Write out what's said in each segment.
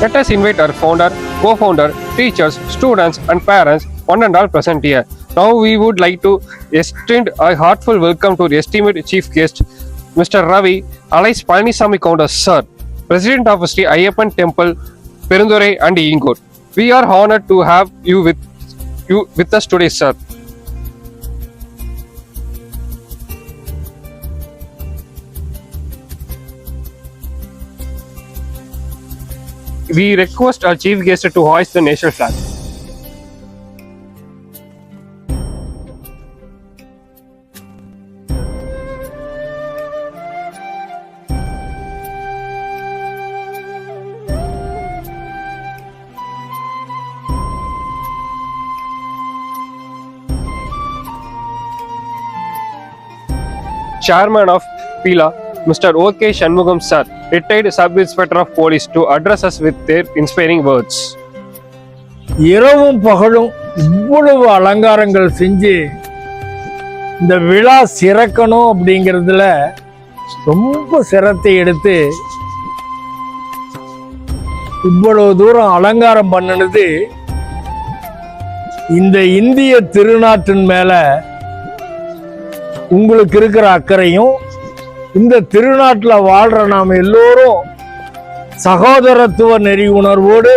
Let us invite our founder, co-founder, teachers, students and parents, one and all present here. Now we would like to extend a heartfelt welcome to the esteemed chief guest, Mr. Ravi, alias Palanisamy Counters, sir, President of Sri Ayyappan Temple, Perundurai and Ingor. We are honored to have you with us today, sir. We request our chief guest to hoist the national flag. Chairman of PILA, Mr. O.K. Shanmugam sir, retired Sub-Inspector of Police, to address us with their inspiring words. இரவும் பகலும் இவ்வளவு அலங்காரங்கள் செஞ்சு இந்த விழா சிறக்கணும் அப்படிங்கிறதுல ரொம்ப சிரத்தை எடுத்து இவ்வளவு தூரம் அலங்காரம் பண்ணினது இந்த இந்திய திருநாட்டின் மேல உங்களுக்கு இருக்கிற அக்கறையும், இந்த திருநாட்டில் வாழ்ற நாம் எல்லோரும் சகோதரத்துவ நெறி உணர்வோடு,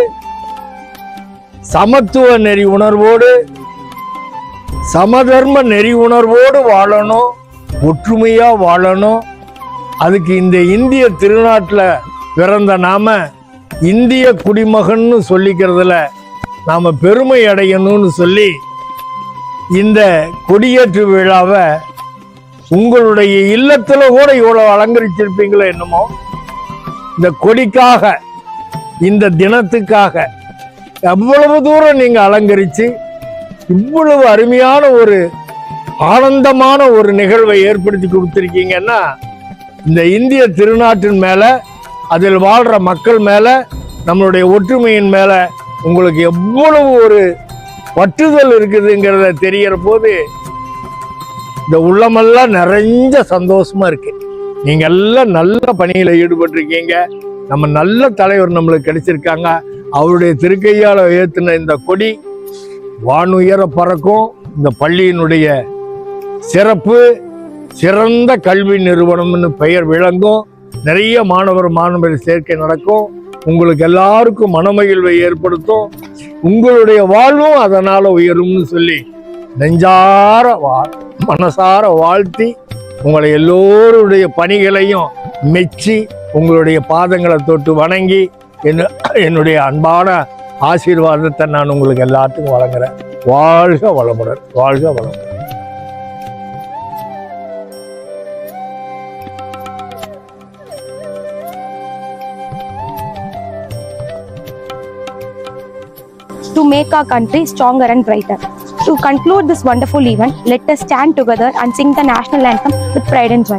சமத்துவ நெறி உணர்வோடு, சமதர்ம நெறி உணர்வோடு வாழணும், ஒற்றுமையா வாழணும். அதுக்கு இந்த இந்திய திருநாட்டில் பிறந்த நாம இந்திய குடிமகன்னு சொல்லிக்கிறதுல நாம பெருமை அடையணும்னு சொல்லி இந்த கொடியேற்று விழாவை உங்களுடைய இல்லத்துல கூட இவ்வளவு அலங்கரிச்சிருப்பீங்களோ என்னமோ, இந்த கொடிக்காக, இந்த தினத்துக்காக எவ்வளவு தூரம் நீங்க அலங்கரிச்சு இவ்வளவு அருமையான ஒரு ஆனந்தமான ஒரு நிகழ்வை ஏற்படுத்தி கொடுத்திருக்கீங்கன்னா, இந்த இந்திய திருநாட்டின் மேல, அதில் வாழ்ற மக்கள் மேல, நம்மளுடைய ஒற்றுமையின் மேல உங்களுக்கு எவ்வளவு ஒரு பற்றுதல் இருக்குதுங்கிறத தெரியற போது இந்த உள்ளமெல்லாம் நிறைஞ்ச சந்தோஷமா இருக்கு. நீங்க எல்லாம் நல்ல பணியில ஈடுபட்டிருக்கீங்க. நம்ம நல்ல தலைவர் நம்மளுக்கு கிடைச்சிருக்காங்க. அவருடைய திருக்கையால ஏத்துன இந்த கொடி வானுயர பறக்கும். இந்த பள்ளியினுடைய சிறப்பு, சிறந்த கல்வி நிறுவனம்னு பெயர் விளங்கும். நிறைய மாணவர் சேர்க்கை நடக்கும். உங்களுக்கு எல்லாருக்கும் மனமகிழ்வை ஏற்படுத்தும். உங்களுடைய வாழ்வும் அதனால உயரும்னு சொல்லி நெஞ்சார மனசார வாழ்த்தி, உங்களை எல்லோருடைய பணிகளையும் மெச்சி, உங்களுடைய பாதங்களை தொட்டு வணங்கி என்னுடைய அன்பான ஆசீர்வாதத்தை நான் உங்களுக்கு எல்லாத்துக்கும் வழங்குறேன். வாழ்க வளமுடன், வாழ்க வளமுடன். To make our country stronger and brighter. To conclude this wonderful event, let us stand together and sing the national anthem with pride and joy.